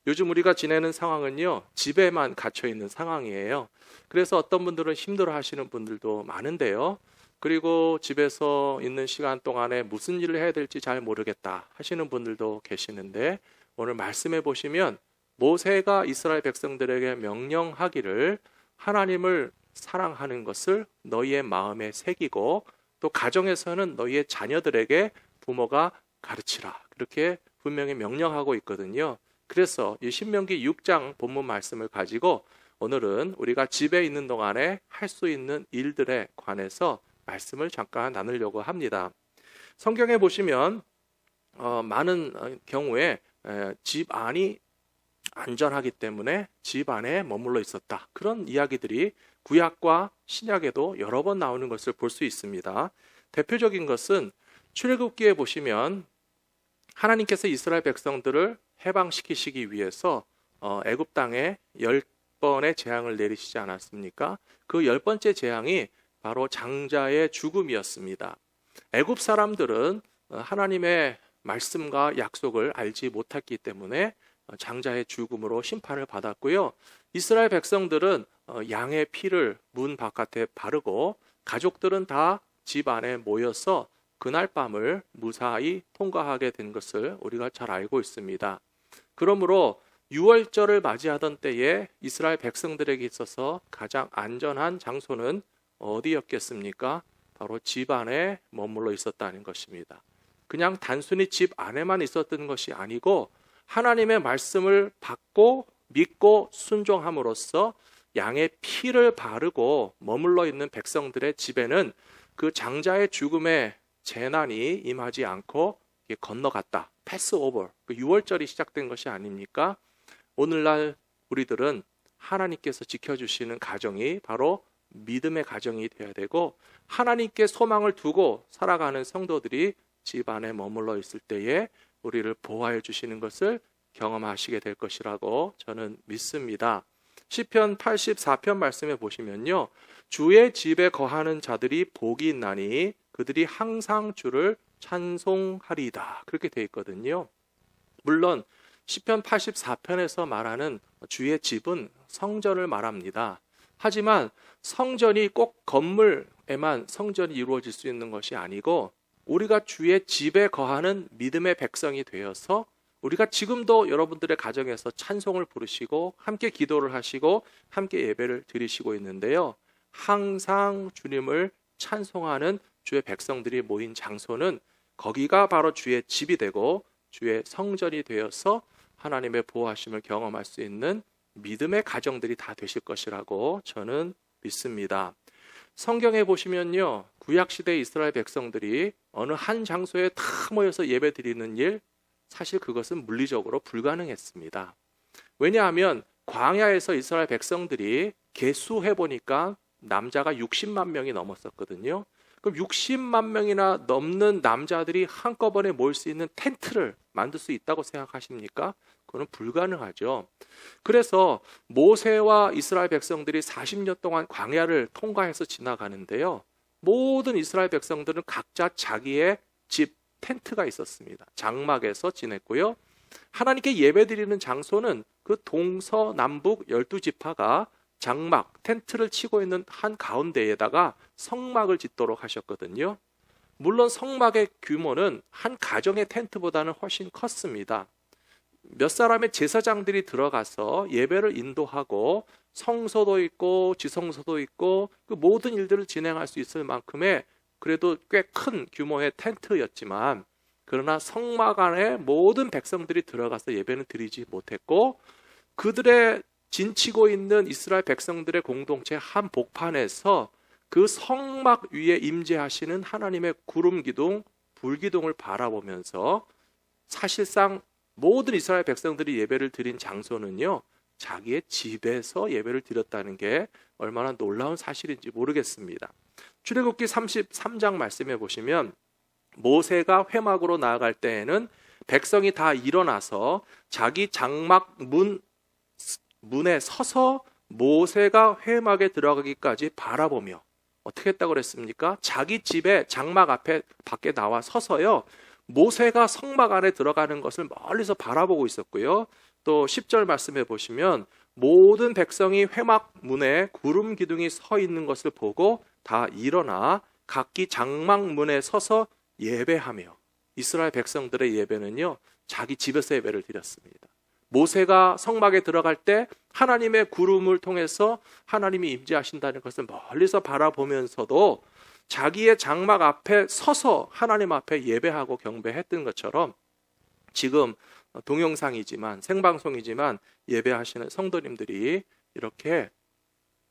요즘 우리가 지내는 상황은요, 집에만 갇혀 있는 상황이에요. 그래서 어떤 분들은 힘들어 하시는 분들도 많은데요. 그리고 집에서 있는 시간 동안에 무슨 일을 해야 될지 잘 모르겠다 하시는 분들도 계시는데, 오늘 말씀해 보시면 모세가 이스라엘 백성들에게 명령하기를 하나님을 사랑하는 것을 너희의 마음에 새기고 또 가정에서는 너희의 자녀들에게 부모가 가르치라. 그렇게 분명히 명령하고 있거든요. 그래서 이 신명기 6장 본문 말씀을 가지고 오늘은 우리가 집에 있는 동안에 할 수 있는 일들에 관해서 말씀을 잠깐 나누려고 합니다. 성경에 보시면 많은 경우에 집 안이 안전하기 때문에 집 안에 머물러 있었다. 그런 이야기들이 구약과 신약에도 여러 번 나오는 것을 볼 수 있습니다. 대표적인 것은 출애굽기에 보시면 하나님께서 이스라엘 백성들을 해방시키시기 위해서 애굽 땅에 10번의 재앙을 내리시지 않았습니까? 그 10번째 재앙이 바로 장자의 죽음이었습니다. 애굽 사람들은 하나님의 말씀과 약속을 알지 못했기 때문에 장자의 죽음으로 심판을 받았고요. 이스라엘 백성들은 양의 피를 문 바깥에 바르고 가족들은 다 집 안에 모여서 그날 밤을 무사히 통과하게 된 것을 우리가 잘 알고 있습니다. 그러므로 유월절을 맞이하던 때에 이스라엘 백성들에게 있어서 가장 안전한 장소는 어디였겠습니까? 바로 집 안에 머물러 있었다는 것입니다. 그냥 단순히 집 안에만 있었던 것이 아니고 하나님의 말씀을 받고 믿고 순종함으로써 양의 피를 바르고 머물러 있는 백성들의 집에는 그 장자의 죽음의 재난이 임하지 않고 건너갔다. 패스 오버. 그 6월절이 시작된 것이 아닙니까? 오늘날 우리들은 하나님께서 지켜주시는 가정이 바로 믿음의 가정이 되어야 되고 하나님께 소망을 두고 살아가는 성도들이 집 안에 머물러 있을 때에 우리를 보호해 주시는 것을 경험하시게 될 것이라고 저는 믿습니다. 시편 84편 말씀에 보시면요. 주의 집에 거하는 자들이 복이 있나니 그들이 항상 주를 찬송하리이다. 그렇게 되어 있거든요. 물론 시편 84편에서 말하는 주의 집은 성전을 말합니다. 하지만 성전이 꼭 건물에만 성전이 이루어질 수 있는 것이 아니고 우리가 주의 집에 거하는 믿음의 백성이 되어서 우리가 지금도 여러분들의 가정에서 찬송을 부르시고 함께 기도를 하시고 함께 예배를 드리시고 있는데요. 항상 주님을 찬송하는 주의 백성들이 모인 장소는 거기가 바로 주의 집이 되고 주의 성전이 되어서 하나님의 보호하심을 경험할 수 있는 믿음의 가정들이 다 되실 것이라고 저는 믿습니다. 성경에 보시면요. 구약시대 이스라엘 백성들이 어느 한 장소에 다 모여서 예배 드리는 일, 사실 그것은 물리적으로 불가능했습니다. 왜냐하면 광야에서 이스라엘 백성들이 계수해보니까 남자가 60만 명이 넘었었거든요. 그럼 60만 명이나 넘는 남자들이 한꺼번에 모일 수 있는 텐트를 만들 수 있다고 생각하십니까? 그건 불가능하죠. 그래서 모세와 이스라엘 백성들이 40년 동안 광야를 통과해서 지나가는데요. 모든 이스라엘 백성들은 각자 자기의 집 텐트가 있었습니다. 장막에서 지냈고요. 하나님께 예배드리는 장소는 그 동서남북 12지파가 장막, 텐트를 치고 있는 한 가운데에다가 성막을 짓도록 하셨거든요. 물론 성막의 규모는 한 가정의 텐트보다는 훨씬 컸습니다. 몇 사람의 제사장들이 들어가서 예배를 인도하고 성소도 있고 지성소도 있고 그 모든 일들을 진행할 수 있을 만큼의 그래도 꽤 큰 규모의 텐트였지만 그러나 성막 안에 모든 백성들이 들어가서 예배는 드리지 못했고 그들의 진치고 있는 이스라엘 백성들의 공동체 한 복판에서 그 성막 위에 임재하시는 하나님의 구름 기둥, 불 기둥을 바라보면서 사실상 모든 이스라엘 백성들이 예배를 드린 장소는요. 자기의 집에서 예배를 드렸다는 게 얼마나 놀라운 사실인지 모르겠습니다. 출애굽기 33장 말씀해 보시면 모세가 회막으로 나아갈 때에는 백성이 다 일어나서 자기 장막 문에 서서 모세가 회막에 들어가기까지 바라보며 어떻게 했다고 그랬습니까? 자기 집에 장막 앞에 밖에 나와 서서요. 모세가 성막 안에 들어가는 것을 멀리서 바라보고 있었고요. 또 10절 말씀해 보시면 모든 백성이 회막 문에 구름 기둥이 서 있는 것을 보고 다 일어나 각기 장막문에 서서 예배하며, 이스라엘 백성들의 예배는요, 자기 집에서 예배를 드렸습니다. 모세가 성막에 들어갈 때 하나님의 구름을 통해서 하나님이 임재하신다는 것을 멀리서 바라보면서도 자기의 장막 앞에 서서 하나님 앞에 예배하고 경배했던 것처럼, 지금 동영상이지만 생방송이지만 예배하시는 성도님들이 이렇게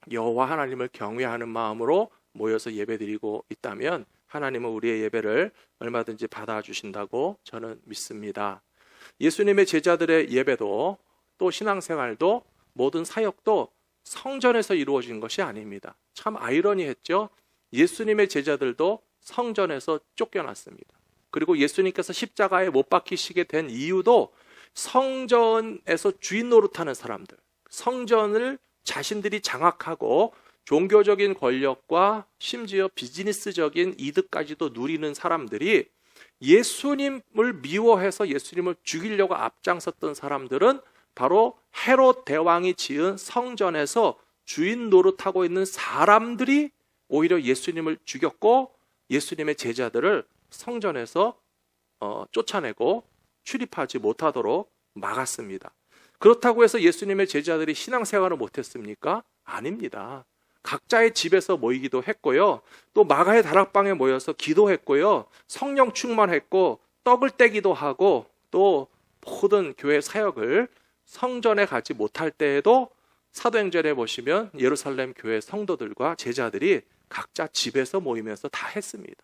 여호와 하나님을 경외하는 마음으로 모여서 예배드리고 있다면 하나님은 우리의 예배를 얼마든지 받아주신다고 저는 믿습니다. 예수님의 제자들의 예배도, 또 신앙생활도, 모든 사역도 성전에서 이루어진 것이 아닙니다. 참 아이러니했죠. 예수님의 제자들도 성전에서 쫓겨났습니다. 그리고 예수님께서 십자가에 못 박히시게 된 이유도 성전에서 주인 노릇하는 사람들, 성전을 자신들이 장악하고 종교적인 권력과 심지어 비즈니스적인 이득까지도 누리는 사람들이 예수님을 미워해서 예수님을 죽이려고 앞장섰던 사람들은 바로 헤롯 대왕이 지은 성전에서 주인 노릇하고 있는 사람들이 오히려 예수님을 죽였고 예수님의 제자들을 성전에서 쫓아내고 출입하지 못하도록 막았습니다. 그렇다고 해서 예수님의 제자들이 신앙생활을 못했습니까? 아닙니다. 각자의 집에서 모이기도 했고요. 또 마가의 다락방에 모여서 기도했고요. 성령 충만했고 떡을 떼기도 하고, 또 모든 교회 사역을 성전에 가지 못할 때에도 사도행전에 보시면 예루살렘 교회 성도들과 제자들이 각자 집에서 모이면서 다 했습니다.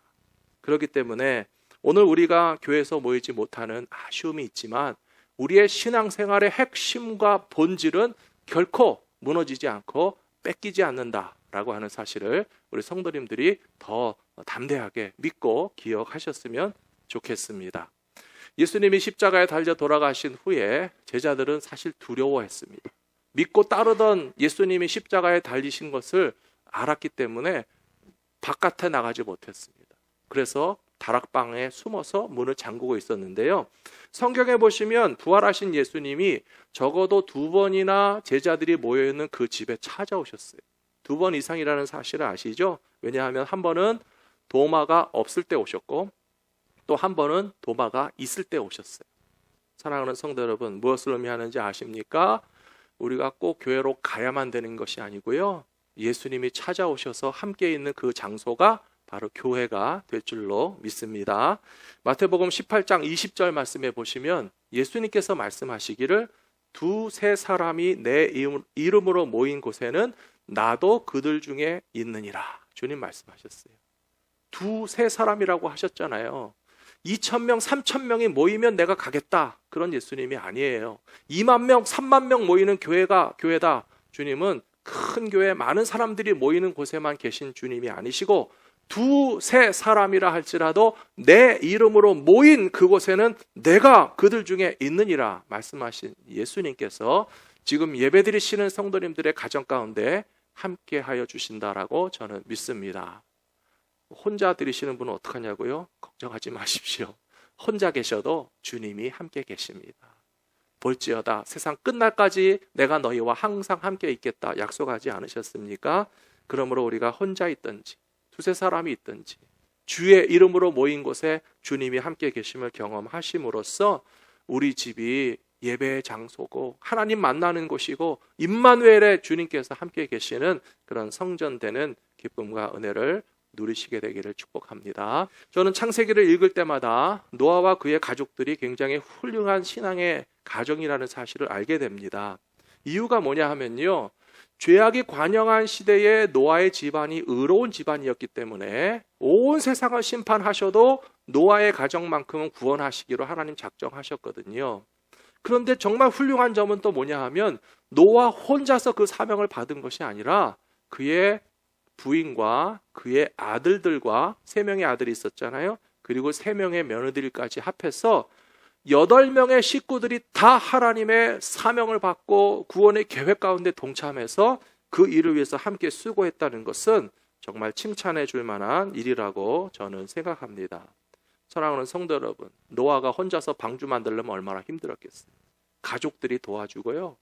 그렇기 때문에 오늘 우리가 교회에서 모이지 못하는 아쉬움이 있지만 우리의 신앙생활의 핵심과 본질은 결코 무너지지 않고 뺏기지 않는다라고 하는 사실을 우리 성도님들이 더 담대하게 믿고 기억하셨으면 좋겠습니다. 예수님이 십자가에 달려 돌아가신 후에 제자들은 사실 두려워했습니다. 믿고 따르던 예수님이 십자가에 달리신 것을 알았기 때문에 바깥에 나가지 못했습니다. 그래서 다락방에 숨어서 문을 잠그고 있었는데요. 성경에 보시면 부활하신 예수님이 적어도 2번이나 제자들이 모여있는 그 집에 찾아오셨어요. 2번 이상이라는 사실을 아시죠? 왜냐하면 한 번은 도마가 없을 때 오셨고 또 한 번은 도마가 있을 때 오셨어요. 사랑하는 성도 여러분, 무엇을 의미하는지 아십니까? 우리가 꼭 교회로 가야만 되는 것이 아니고요. 예수님이 찾아오셔서 함께 있는 그 장소가 바로 교회가 될 줄로 믿습니다. 마태복음 18장 20절 말씀에 보시면 예수님께서 말씀하시기를 2-3 사람이 내 이름으로 모인 곳에는 나도 그들 중에 있느니라. 주님 말씀하셨어요. 2-3 사람이라고 하셨잖아요. 2,000명, 3,000명이 모이면 내가 가겠다. 그런 예수님이 아니에요. 2만 명, 3만 명 모이는 교회가 교회다. 주님은 큰 교회, 많은 사람들이 모이는 곳에만 계신 주님이 아니시고 2-3 사람이라 할지라도 내 이름으로 모인 그곳에는 내가 그들 중에 있느니라 말씀하신 예수님께서 지금 예배드리시는 성도님들의 가정 가운데 함께하여 주신다라고 저는 믿습니다. 혼자 드리시는 분은 어떡하냐고요? 걱정하지 마십시오. 혼자 계셔도 주님이 함께 계십니다. 볼지어다 세상 끝날까지 내가 너희와 항상 함께 있겠다 약속하지 않으셨습니까? 그러므로 우리가 혼자 있든지 2-3 사람이 있든지 주의 이름으로 모인 곳에 주님이 함께 계심을 경험하심으로써 우리 집이 예배의 장소고 하나님 만나는 곳이고 임마누엘의 주님께서 함께 계시는 그런 성전되는 기쁨과 은혜를 누리시게 되기를 축복합니다. 저는 창세기를 읽을 때마다 노아와 그의 가족들이 굉장히 훌륭한 신앙의 가정이라는 사실을 알게 됩니다. 이유가 뭐냐 하면요, 죄악이 관영한 시대에 노아의 집안이 의로운 집안이었기 때문에 온 세상을 심판하셔도 노아의 가정만큼은 구원하시기로 하나님 작정하셨거든요. 그런데 정말 훌륭한 점은 또 뭐냐 하면 노아 혼자서 그 사명을 받은 것이 아니라 그의 부인과 그의 아들들과 3명의 아들이 있었잖아요. 그리고 3명의 며느리까지 합해서 8명의 식구들이 다 하나님의 사명을 받고 구원의 계획 가운데 동참해서 그 일을 위해서 함께 수고했다는 것은 정말 칭찬해 줄 만한 일이라고 저는 생각합니다. 사랑하는 성도 여러분, 노아가 혼자서 방주 만들려면 얼마나 힘들었겠어요. 가족들이 도와주고요.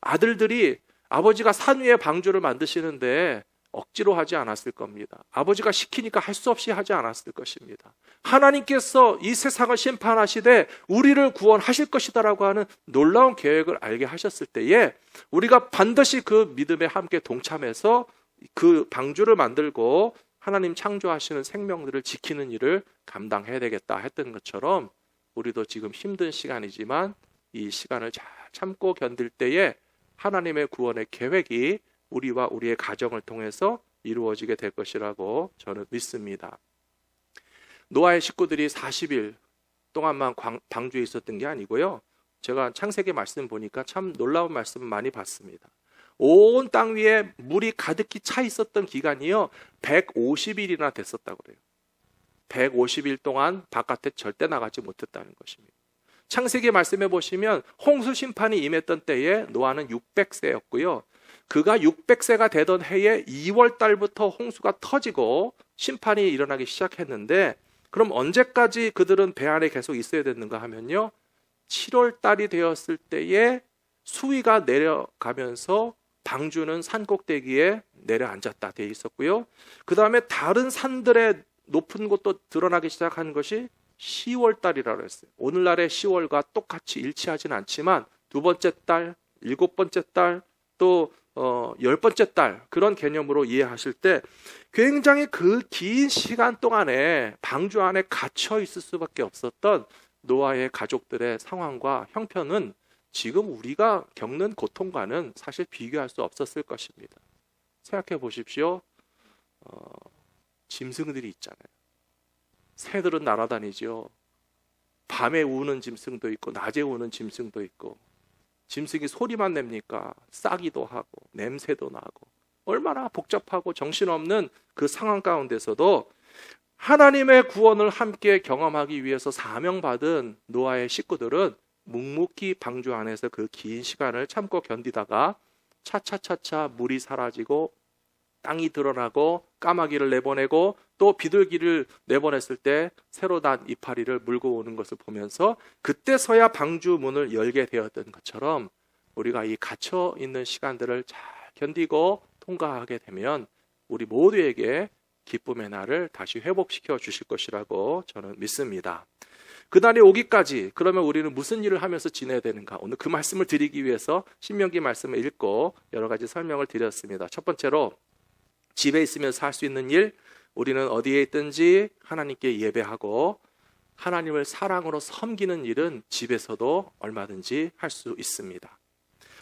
아들들이 아버지가 산 위에 방주를 만드시는데 억지로 하지 않았을 겁니다. 아버지가 시키니까 할 수 없이 하지 않았을 것입니다. 하나님께서 이 세상을 심판하시되 우리를 구원하실 것이다라고 하는 놀라운 계획을 알게 하셨을 때에 우리가 반드시 그 믿음에 함께 동참해서 그 방주를 만들고 하나님 창조하시는 생명들을 지키는 일을 감당해야 되겠다 했던 것처럼 우리도 지금 힘든 시간이지만 이 시간을 잘 참고 견딜 때에 하나님의 구원의 계획이 우리와 우리의 가정을 통해서 이루어지게 될 것이라고 저는 믿습니다. 노아의 식구들이 40일 동안만 방주에 있었던 게 아니고요. 제가 창세기 말씀 보니까 참 놀라운 말씀을 많이 봤습니다. 온 땅 위에 물이 가득히 차 있었던 기간이요 150일이나 됐었다고 그래요. 150일 동안 바깥에 절대 나가지 못했다는 것입니다. 창세기 말씀해 보시면 홍수 심판이 임했던 때에 노아는 600세였고요. 그가 600세가 되던 해에 2월 달부터 홍수가 터지고 심판이 일어나기 시작했는데 그럼 언제까지 그들은 배 안에 계속 있어야 됐는가 하면요. 7월 달이 되었을 때에 수위가 내려가면서 방주는 산 꼭대기에 내려앉았다 되어 있었고요. 그 다음에 다른 산들의 높은 곳도 드러나기 시작한 것이 10월 달이라고 했어요. 오늘날의 10월과 똑같이 일치하진 않지만 두 번째 달, 일곱 번째 달, 또 10번째 달 그런 개념으로 이해하실 때 굉장히 그 긴 시간 동안에 방주 안에 갇혀 있을 수밖에 없었던 노아의 가족들의 상황과 형편은 지금 우리가 겪는 고통과는 사실 비교할 수 없었을 것입니다. 생각해 보십시오. 짐승들이 있잖아요. 새들은 날아다니죠. 밤에 우는 짐승도 있고 낮에 우는 짐승도 있고 짐승이 소리만 냅니까? 싸기도 하고 냄새도 나고 얼마나 복잡하고 정신없는 그 상황 가운데서도 하나님의 구원을 함께 경험하기 위해서 사명받은 노아의 식구들은 묵묵히 방주 안에서 그 긴 시간을 참고 견디다가 차차차차 물이 사라지고 땅이 드러나고 까마귀를 내보내고 또 비둘기를 내보냈을 때 새로 난 이파리를 물고 오는 것을 보면서 그때서야 방주 문을 열게 되었던 것처럼 우리가 이 갇혀 있는 시간들을 잘 견디고 통과하게 되면 우리 모두에게 기쁨의 날을 다시 회복시켜 주실 것이라고 저는 믿습니다. 그날이 오기까지 그러면 우리는 무슨 일을 하면서 지내야 되는가? 오늘 그 말씀을 드리기 위해서 신명기 말씀을 읽고 여러 가지 설명을 드렸습니다. 첫 번째로 집에 있으면서 할 수 있는 일, 우리는 어디에 있든지 하나님께 예배하고 하나님을 사랑으로 섬기는 일은 집에서도 얼마든지 할 수 있습니다.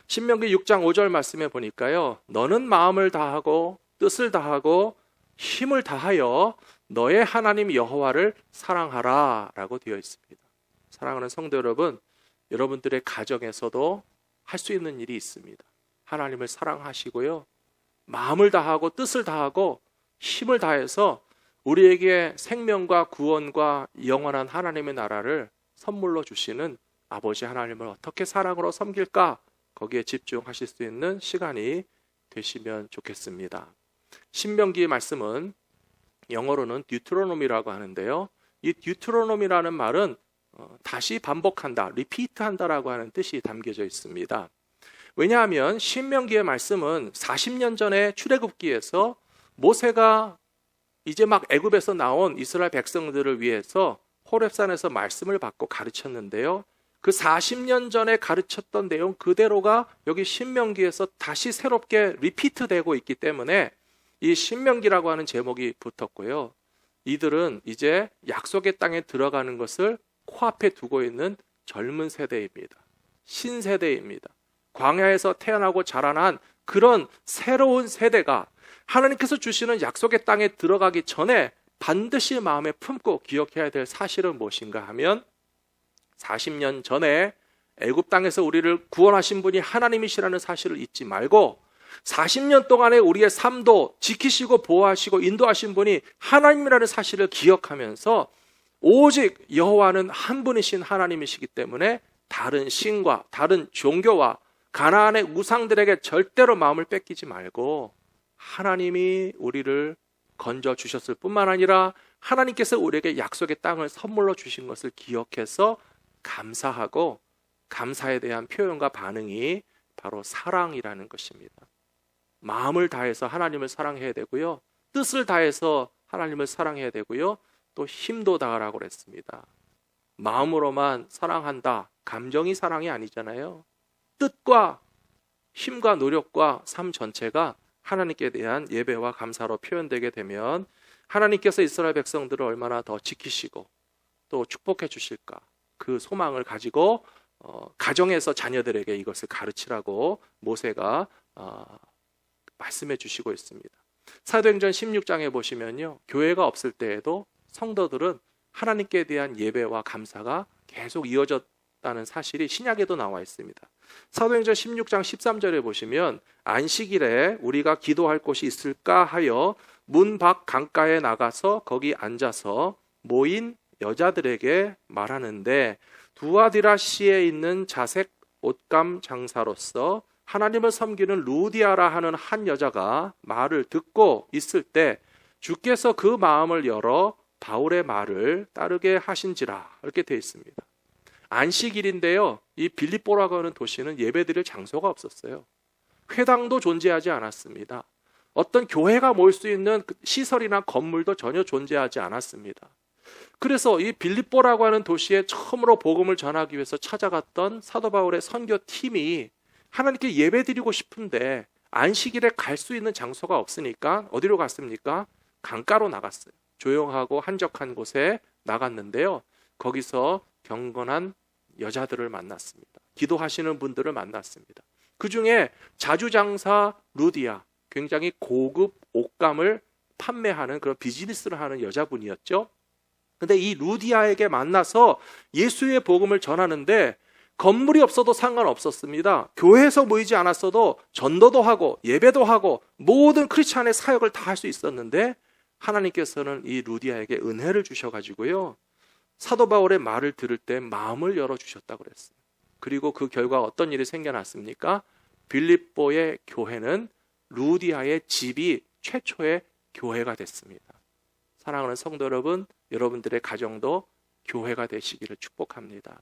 신명기 6장 5절 말씀에 보니까요. 너는 마음을 다하고 뜻을 다하고 힘을 다하여 너의 하나님 여호와를 사랑하라 라고 되어 있습니다. 사랑하는 성도 여러분, 여러분들의 가정에서도 할 수 있는 일이 있습니다. 하나님을 사랑하시고요. 마음을 다하고 뜻을 다하고 힘을 다해서 우리에게 생명과 구원과 영원한 하나님의 나라를 선물로 주시는 아버지 하나님을 어떻게 사랑으로 섬길까? 거기에 집중하실 수 있는 시간이 되시면 좋겠습니다. 신명기의 말씀은 영어로는 듀트로노미라고 하는데요. 이 듀트로노미라는 말은 다시 반복한다, 리피트한다라고 하는 뜻이 담겨져 있습니다. 왜냐하면 신명기의 말씀은 40년 전에 출애굽기에서 모세가 이제 막 애굽에서 나온 이스라엘 백성들을 위해서 호렙산에서 말씀을 받고 가르쳤는데요. 그 40년 전에 가르쳤던 내용 그대로가 여기 신명기에서 다시 새롭게 리피트되고 있기 때문에 이 신명기라고 하는 제목이 붙었고요. 이들은 이제 약속의 땅에 들어가는 것을 코앞에 두고 있는 젊은 세대입니다. 신세대입니다. 광야에서 태어나고 자라난 그런 새로운 세대가 하나님께서 주시는 약속의 땅에 들어가기 전에 반드시 마음에 품고 기억해야 될 사실은 무엇인가 하면 40년 전에 애굽 땅에서 우리를 구원하신 분이 하나님이시라는 사실을 잊지 말고 40년 동안에 우리의 삶도 지키시고 보호하시고 인도하신 분이 하나님이라는 사실을 기억하면서 오직 여호와는 한 분이신 하나님이시기 때문에 다른 신과 다른 종교와 가나안의 우상들에게 절대로 마음을 뺏기지 말고 하나님이 우리를 건져 주셨을 뿐만 아니라 하나님께서 우리에게 약속의 땅을 선물로 주신 것을 기억해서 감사하고, 감사에 대한 표현과 반응이 바로 사랑이라는 것입니다. 마음을 다해서 하나님을 사랑해야 되고요, 뜻을 다해서 하나님을 사랑해야 되고요, 또 힘도 다하라고 그랬습니다. 마음으로만 사랑한다, 감정이 사랑이 아니잖아요. 뜻과 힘과 노력과 삶 전체가 하나님께 대한 예배와 감사로 표현되게 되면 하나님께서 이스라엘 백성들을 얼마나 더 지키시고 또 축복해 주실까, 그 소망을 가지고 가정에서 자녀들에게 이것을 가르치라고 모세가 말씀해 주시고 있습니다. 사도행전 16장에 보시면요, 교회가 없을 때에도 성도들은 하나님께 대한 예배와 감사가 계속 이어졌다는 사실이 신약에도 나와 있습니다. 사도행전 16장 13절에 보시면 안식일에 우리가 기도할 곳이 있을까 하여 문 밖 강가에 나가서 거기 앉아서 모인 여자들에게 말하는데, 두아디라시에 있는 자색 옷감 장사로서 하나님을 섬기는 루디아라 하는 한 여자가 말을 듣고 있을 때 주께서 그 마음을 열어 바울의 말을 따르게 하신지라, 이렇게 되어 있습니다. 안식일인데요, 이 빌립보라고 하는 도시는 예배드릴 장소가 없었어요. 회당도 존재하지 않았습니다. 어떤 교회가 모일 수 있는 시설이나 건물도 전혀 존재하지 않았습니다. 그래서 이 빌립보라고 하는 도시에 처음으로 복음을 전하기 위해서 찾아갔던 사도 바울의 선교팀이 하나님께 예배드리고 싶은데 안식일에 갈 수 있는 장소가 없으니까 어디로 갔습니까? 강가로 나갔어요. 조용하고 한적한 곳에 나갔는데요, 거기서 경건한 여자들을 만났습니다. 기도하시는 분들을 만났습니다. 그 중에 자주장사 루디아, 굉장히 고급 옷감을 판매하는 그런 비즈니스를 하는 여자분이었죠. 근데 이 루디아에게 만나서 예수의 복음을 전하는데 건물이 없어도 상관없었습니다. 교회에서 모이지 않았어도 전도도 하고 예배도 하고 모든 크리스찬의 사역을 다 할 수 있었는데 하나님께서는 이 루디아에게 은혜를 주셔가지고요, 사도 바울의 말을 들을 때 마음을 열어주셨다고 그랬어요. 그리고 그 결과 어떤 일이 생겨났습니까? 빌립보의 교회는 루디아의 집이 최초의 교회가 됐습니다. 사랑하는 성도 여러분, 여러분들의 가정도 교회가 되시기를 축복합니다.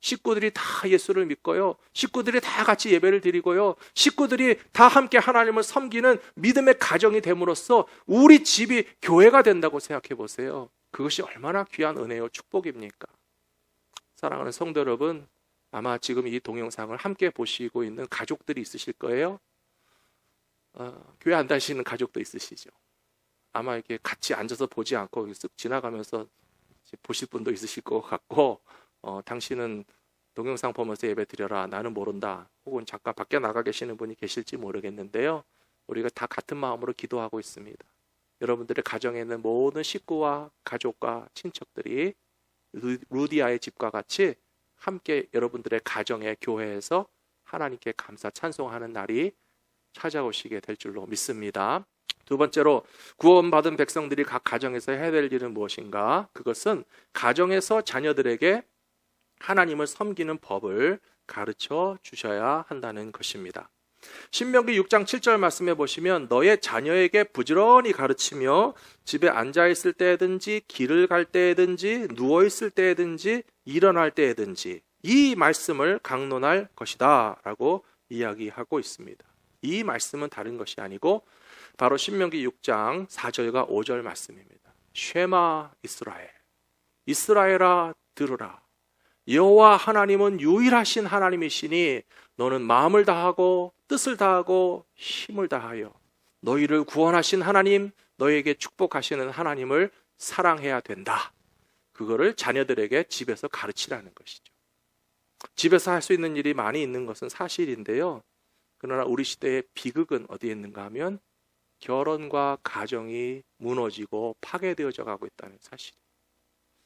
식구들이 다 예수를 믿고요, 식구들이 다 같이 예배를 드리고요, 식구들이 다 함께 하나님을 섬기는 믿음의 가정이 됨으로써 우리 집이 교회가 된다고 생각해 보세요. 그것이 얼마나 귀한 은혜요 축복입니까? 사랑하는 성도 여러분, 아마 지금 이 동영상을 함께 보시고 있는 가족들이 있으실 거예요. 교회 안 다니시는 가족도 있으시죠. 아마 이렇게 같이 앉아서 보지 않고 쓱 지나가면서 보실 분도 있으실 것 같고, 당신은 동영상 보면서 예배 드려라, 나는 모른다, 혹은 잠깐 밖에 나가 계시는 분이 계실지 모르겠는데요, 우리가 다 같은 마음으로 기도하고 있습니다. 여러분들의 가정에 있는 모든 식구와 가족과 친척들이 루디아의 집과 같이 함께 여러분들의 가정의 교회에서 하나님께 감사 찬송하는 날이 찾아오시게 될 줄로 믿습니다. 두 번째로, 구원받은 백성들이 각 가정에서 해야 될 일은 무엇인가? 그것은 가정에서 자녀들에게 하나님을 섬기는 법을 가르쳐 주셔야 한다는 것입니다. 신명기 6장 7절 말씀해 보시면 너의 자녀에게 부지런히 가르치며 집에 앉아있을 때든지 길을 갈 때든지 누워있을 때든지 일어날 때든지 이 말씀을 강론할 것이다 라고 이야기하고 있습니다. 이 말씀은 다른 것이 아니고 바로 신명기 6장 4절과 5절 말씀입니다. 쉐마 이스라엘, 이스라엘아 들으라, 여호와 하나님은 유일하신 하나님이시니 너는 마음을 다하고 뜻을 다하고 힘을 다하여 너희를 구원하신 하나님, 너희에게 축복하시는 하나님을 사랑해야 된다. 그거를 자녀들에게 집에서 가르치라는 것이죠. 집에서 할 수 있는 일이 많이 있는 것은 사실인데요, 그러나 우리 시대의 비극은 어디에 있는가 하면 결혼과 가정이 무너지고 파괴되어져 가고 있다는 사실.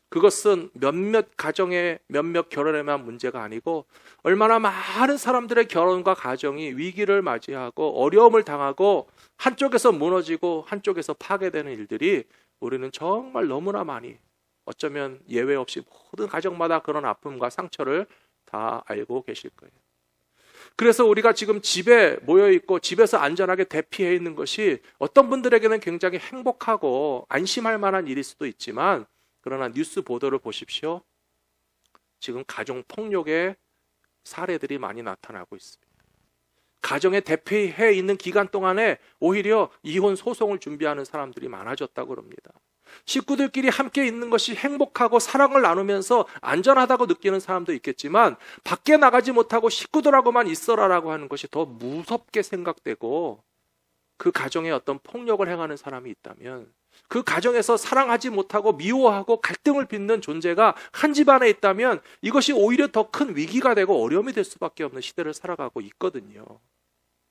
그것은 몇몇 가정의 몇몇 결혼에만 문제가 아니고 얼마나 많은 사람들의 결혼과 가정이 위기를 맞이하고 어려움을 당하고 한쪽에서 무너지고 한쪽에서 파괴되는 일들이 우리는 정말 너무나 많이, 어쩌면 예외 없이 모든 가정마다 그런 아픔과 상처를 다 알고 계실 거예요. 그래서 우리가 지금 집에 모여 있고 집에서 안전하게 대피해 있는 것이 어떤 분들에게는 굉장히 행복하고 안심할 만한 일일 수도 있지만, 그러나 뉴스 보도를 보십시오. 지금 가정 폭력의 사례들이 많이 나타나고 있습니다. 가정에 대피해 있는 기간 동안에 오히려 이혼 소송을 준비하는 사람들이 많아졌다고 합니다. 식구들끼리 함께 있는 것이 행복하고 사랑을 나누면서 안전하다고 느끼는 사람도 있겠지만, 밖에 나가지 못하고 식구들하고만 있어라라고 하는 것이 더 무섭게 생각되고, 그 가정에 어떤 폭력을 행하는 사람이 있다면, 그 가정에서 사랑하지 못하고 미워하고 갈등을 빚는 존재가 한 집안에 있다면 이것이 오히려 더 큰 위기가 되고 어려움이 될 수밖에 없는 시대를 살아가고 있거든요.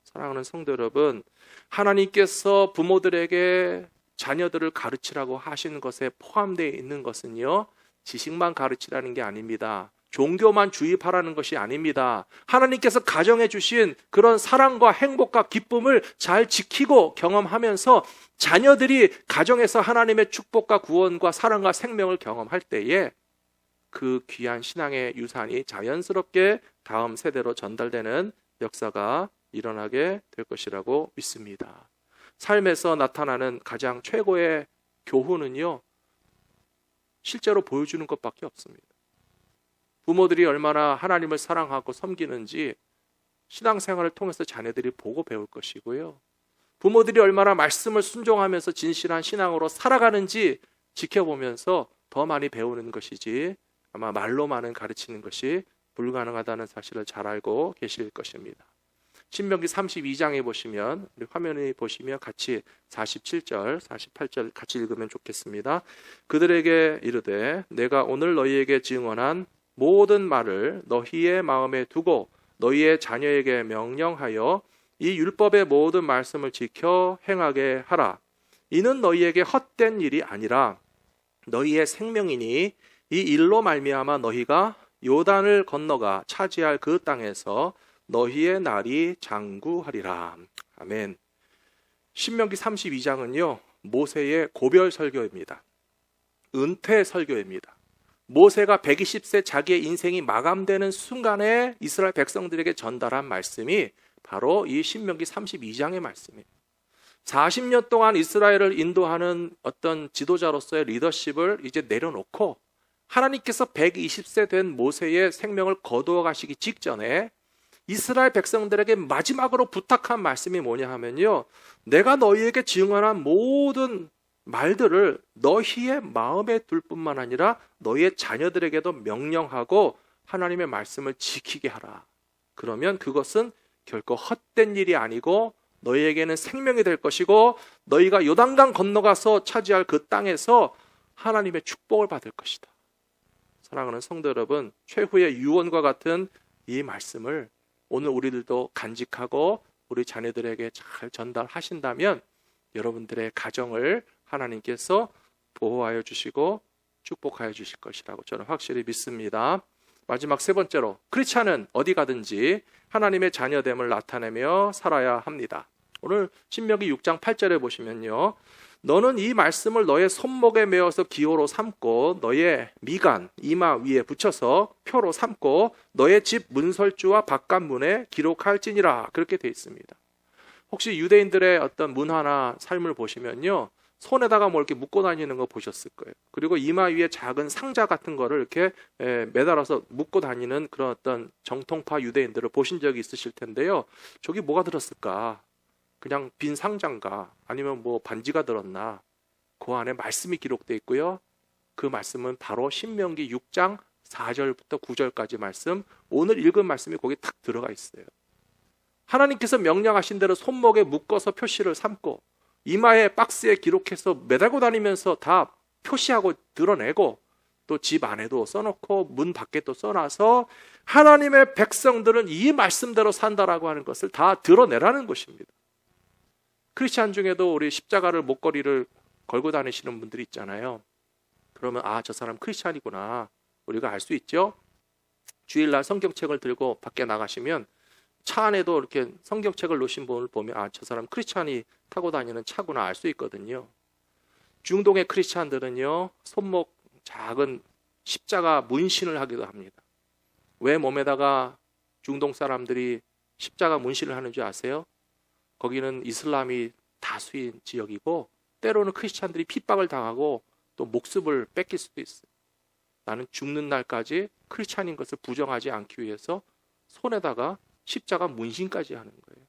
사랑하는 성도 여러분, 하나님께서 부모들에게 자녀들을 가르치라고 하시는 것에 포함되어 있는 것은요, 지식만 가르치라는 게 아닙니다. 종교만 주입하라는 것이 아닙니다. 하나님께서 가정해 주신 그런 사랑과 행복과 기쁨을 잘 지키고 경험하면서 자녀들이 가정에서 하나님의 축복과 구원과 사랑과 생명을 경험할 때에 그 귀한 신앙의 유산이 자연스럽게 다음 세대로 전달되는 역사가 일어나게 될 것이라고 믿습니다. 삶에서 나타나는 가장 최고의 교훈은요, 실제로 보여주는 것밖에 없습니다. 부모들이 얼마나 하나님을 사랑하고 섬기는지 신앙생활을 통해서 자녀들이 보고 배울 것이고요. 부모들이 얼마나 말씀을 순종하면서 진실한 신앙으로 살아가는지 지켜보면서 더 많이 배우는 것이지, 아마 말로만은 가르치는 것이 불가능하다는 사실을 잘 알고 계실 것입니다. 신명기 32장에 보시면, 우리 화면에 보시면 같이 47절, 48절 같이 읽으면 좋겠습니다. 그들에게 이르되 내가 오늘 너희에게 증언한 모든 말을 너희의 마음에 두고 너희의 자녀에게 명령하여 이 율법의 모든 말씀을 지켜 행하게 하라. 이는 너희에게 헛된 일이 아니라 너희의 생명이니 이 일로 말미암아 너희가 요단을 건너가 차지할 그 땅에서 너희의 날이 장구하리라. 아멘. 신명기 32장은요, 모세의 고별 설교입니다. 은퇴 설교입니다. 모세가 120세 자기의 인생이 마감되는 순간에 이스라엘 백성들에게 전달한 말씀이 바로 이 신명기 32장의 말씀이에요. 40년 동안 이스라엘을 인도하는 어떤 지도자로서의 리더십을 이제 내려놓고 하나님께서 120세 된 모세의 생명을 거두어 가시기 직전에 이스라엘 백성들에게 마지막으로 부탁한 말씀이 뭐냐 하면요, 내가 너희에게 증언한 모든 말들을 너희의 마음에 둘 뿐만 아니라 너희의 자녀들에게도 명령하고 하나님의 말씀을 지키게 하라. 그러면 그것은 결코 헛된 일이 아니고 너희에게는 생명이 될 것이고 너희가 요단강 건너가서 차지할 그 땅에서 하나님의 축복을 받을 것이다. 사랑하는 성도 여러분, 최후의 유언과 같은 이 말씀을 오늘 우리들도 간직하고 우리 자녀들에게 잘 전달하신다면 여러분들의 가정을 하나님께서 보호하여 주시고 축복하여 주실 것이라고 저는 확실히 믿습니다. 마지막 세 번째로, 크리스찬은 어디 가든지 하나님의 자녀됨을 나타내며 살아야 합니다. 오늘 신명기 6장 8절에 보시면요, 너는 이 말씀을 너의 손목에 메어서 기호로 삼고 너의 미간, 이마 위에 붙여서 표로 삼고 너의 집 문설주와 바깥문에 기록할지니라. 그렇게 되어 있습니다. 혹시 유대인들의 어떤 문화나 삶을 보시면요, 손에다가 뭐 이렇게 묶고 다니는 거 보셨을 거예요. 그리고 이마 위에 작은 상자 같은 거를 이렇게 매달아서 묶고 다니는 그런 어떤 정통파 유대인들을 보신 적이 있으실 텐데요. 저기 뭐가 들었을까? 그냥 빈 상자인가? 아니면 뭐 반지가 들었나? 그 안에 말씀이 기록되어 있고요. 그 말씀은 바로 신명기 6장 4절부터 9절까지 말씀, 오늘 읽은 말씀이 거기 딱 들어가 있어요. 하나님께서 명령하신 대로 손목에 묶어서 표시를 삼고 이마에 박스에 기록해서 매달고 다니면서 다 표시하고 드러내고 또 집 안에도 써놓고 문 밖에도 써놔서 하나님의 백성들은 이 말씀대로 산다라고 하는 것을 다 드러내라는 것입니다. 크리스찬 중에도 우리 십자가를 목걸이를 걸고 다니시는 분들이 있잖아요. 그러면 저 사람 크리스찬이구나 우리가 알 수 있죠. 주일날 성경책을 들고 밖에 나가시면 차 안에도 이렇게 성경책을 놓으신 분을 보면 저 사람 크리스찬이 타고 다니는 차구나 알 수 있거든요. 중동의 크리스찬들은요, 손목 작은 십자가 문신을 하기도 합니다. 왜 몸에다가 중동 사람들이 십자가 문신을 하는 줄 아세요? 거기는 이슬람이 다수인 지역이고 때로는 크리스찬들이 핍박을 당하고 또 목숨을 뺏길 수도 있어요. 나는 죽는 날까지 크리스찬인 것을 부정하지 않기 위해서 손에다가 십자가 문신까지 하는 거예요.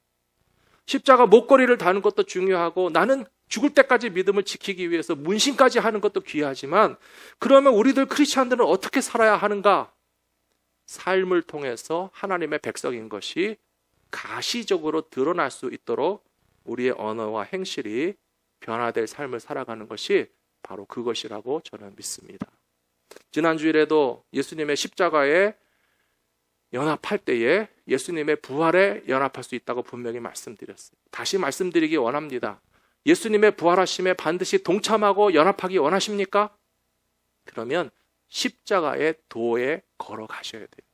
십자가 목걸이를 다는 것도 중요하고 나는 죽을 때까지 믿음을 지키기 위해서 문신까지 하는 것도 귀하지만 그러면 우리들 크리스찬들은 어떻게 살아야 하는가? 삶을 통해서 하나님의 백성인 것이 가시적으로 드러날 수 있도록 우리의 언어와 행실이 변화될 삶을 살아가는 것이 바로 그것이라고 저는 믿습니다. 지난 주일에도 예수님의 십자가에 연합할 때에 예수님의 부활에 연합할 수 있다고 분명히 말씀드렸어요. 다시 말씀드리기 원합니다. 예수님의 부활하심에 반드시 동참하고 연합하기 원하십니까? 그러면 십자가의 도에 걸어가셔야 돼요.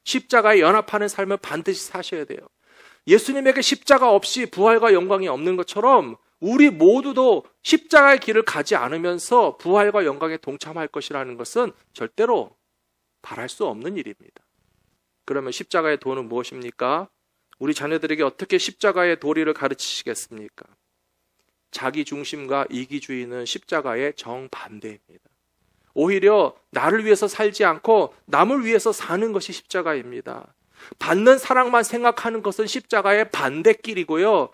십자가에 연합하는 삶을 반드시 사셔야 돼요. 예수님에게 십자가 없이 부활과 영광이 없는 것처럼 우리 모두도 십자가의 길을 가지 않으면서 부활과 영광에 동참할 것이라는 것은 절대로 바랄 수 없는 일입니다. 그러면 십자가의 도는 무엇입니까? 우리 자녀들에게 어떻게 십자가의 도리를 가르치시겠습니까? 자기 중심과 이기주의는 십자가의 정반대입니다. 오히려 나를 위해서 살지 않고 남을 위해서 사는 것이 십자가입니다. 받는 사랑만 생각하는 것은 십자가의 반대길이고요.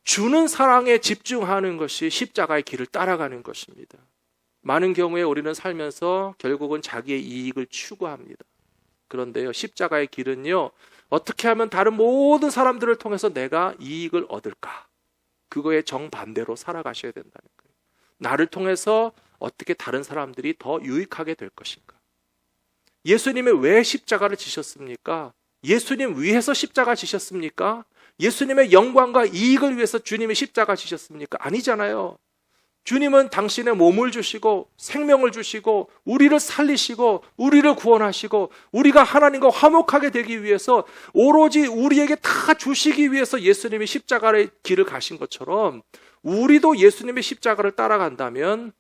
주는 사랑에 집중하는 것이 십자가의 길을 따라가는 것입니다. 많은 경우에 우리는 살면서 결국은 자기의 이익을 추구합니다. 그런데요, 십자가의 길은요, 어떻게 하면 다른 모든 사람들을 통해서 내가 이익을 얻을까? 그거에 정반대로 살아가셔야 된다는 거예요. 나를 통해서 어떻게 다른 사람들이 더 유익하게 될 것인가? 예수님이 왜 십자가를 지셨습니까? 예수님 위해서 십자가 지셨습니까? 예수님의 영광과 이익을 위해서 주님이 십자가 지셨습니까? 아니잖아요. 주님은 당신의 몸을 주시고 생명을 주시고 우리를 살리시고 우리를 구원하시고 우리가 하나님과 화목하게 되기 위해서 오로지 우리에게 다 주시기 위해서 예수님이 십자가의 길을 가신 것처럼 우리도 예수님의 십자가를 따라간다면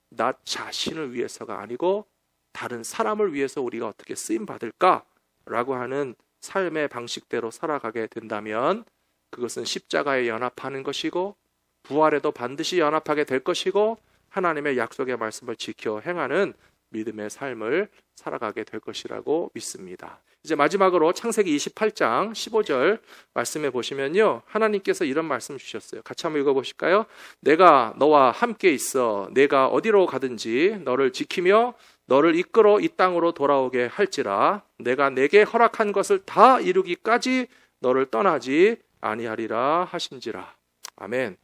나 자신을 위해서가 아니고 다른 사람을 위해서 우리가 어떻게 쓰임 받을까라고 하는 삶의 방식대로 살아가게 된다면 그것은 십자가에 연합하는 것이고 부활에도 반드시 연합하게 될 것이고 하나님의 약속의 말씀을 지켜 행하는 믿음의 삶을 살아가게 될 것이라고 믿습니다. 이제 마지막으로 창세기 28장 15절 말씀해 보시면요, 하나님께서 이런 말씀 주셨어요. 같이 한번 읽어보실까요? 내가 너와 함께 있어 내가 어디로 가든지 너를 지키며 너를 이끌어 이 땅으로 돌아오게 할지라 내가 내게 허락한 것을 다 이루기까지 너를 떠나지 아니하리라 하신지라. 아멘.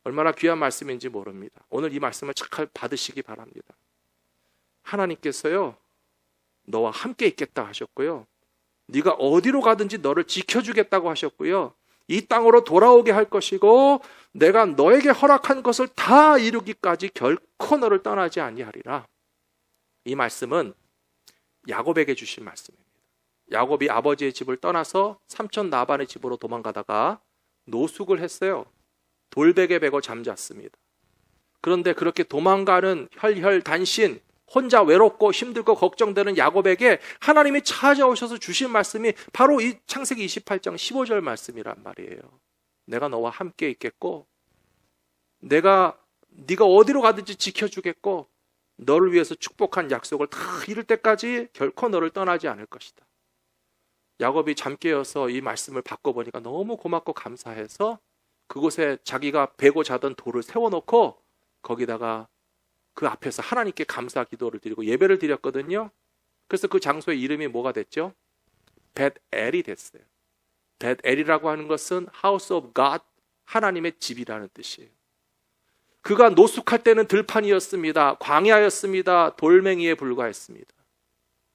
얼마나 귀한 말씀인지 모릅니다. 오늘 이 말씀을 잘 받으시기 바랍니다. 하나님께서요, 너와 함께 있겠다 하셨고요, 네가 어디로 가든지 너를 지켜주겠다고 하셨고요, 이 땅으로 돌아오게 할 것이고 내가 너에게 허락한 것을 다 이루기까지 결코 너를 떠나지 아니하리라. 이 말씀은 야곱에게 주신 말씀입니다. 야곱이 아버지의 집을 떠나서 삼촌 라반의 집으로 도망가다가 노숙을 했어요. 돌베개 베고 잠잤습니다. 그런데 그렇게 도망가는 혈혈단신, 혼자 외롭고 힘들고 걱정되는 야곱에게 하나님이 찾아오셔서 주신 말씀이 바로 이 창세기 28장 15절 말씀이란 말이에요. 내가 너와 함께 있겠고 네가 어디로 가든지 지켜주겠고 너를 위해서 축복한 약속을 다 이룰 때까지 결코 너를 떠나지 않을 것이다. 야곱이 잠 깨어서 이 말씀을 바꿔보니까 너무 고맙고 감사해서 그곳에 자기가 베고 자던 돌을 세워놓고 거기다가 그 앞에서 하나님께 감사 기도를 드리고 예배를 드렸거든요. 그래서 그 장소의 이름이 뭐가 됐죠? 벳엘이 됐어요. 벳엘이라고 하는 것은 House of God, 하나님의 집이라는 뜻이에요. 그가 노숙할 때는 들판이었습니다. 광야였습니다. 돌멩이에 불과했습니다.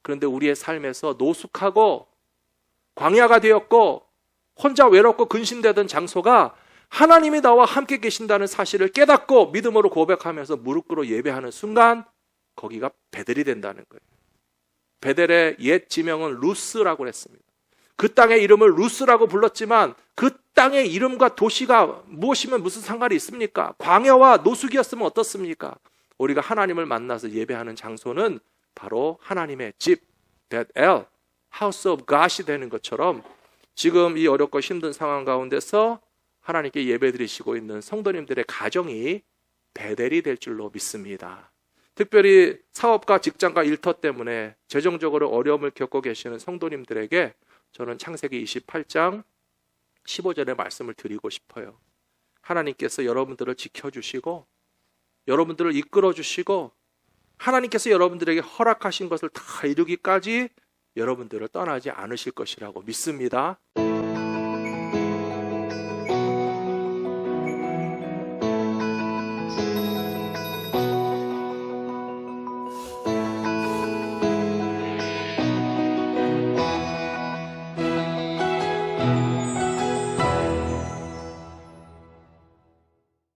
그런데 우리의 삶에서 노숙하고 광야가 되었고 혼자 외롭고 근심되던 장소가 하나님이 나와 함께 계신다는 사실을 깨닫고 믿음으로 고백하면서 무릎 꿇어 예배하는 순간 거기가 베델이 된다는 거예요. 베델의 옛 지명은 루스라고 했습니다. 그 땅의 이름을 루스라고 불렀지만 그 땅의 이름과 도시가 무엇이면 무슨 상관이 있습니까? 광야와 노숙이었으면 어떻습니까? 우리가 하나님을 만나서 예배하는 장소는 바로 하나님의 집, 베델, House of God이 되는 것처럼 지금 이 어렵고 힘든 상황 가운데서 하나님께 예배드리시고 있는 성도님들의 가정이 베델이 될 줄로 믿습니다. 특별히 사업과 직장과 일터 때문에 재정적으로 어려움을 겪고 계시는 성도님들에게 저는 창세기 28장 15절의 말씀을 드리고 싶어요. 하나님께서 여러분들을 지켜주시고 여러분들을 이끌어주시고 하나님께서 여러분들에게 허락하신 것을 다 이루기까지 여러분들을 떠나지 않으실 것이라고 믿습니다.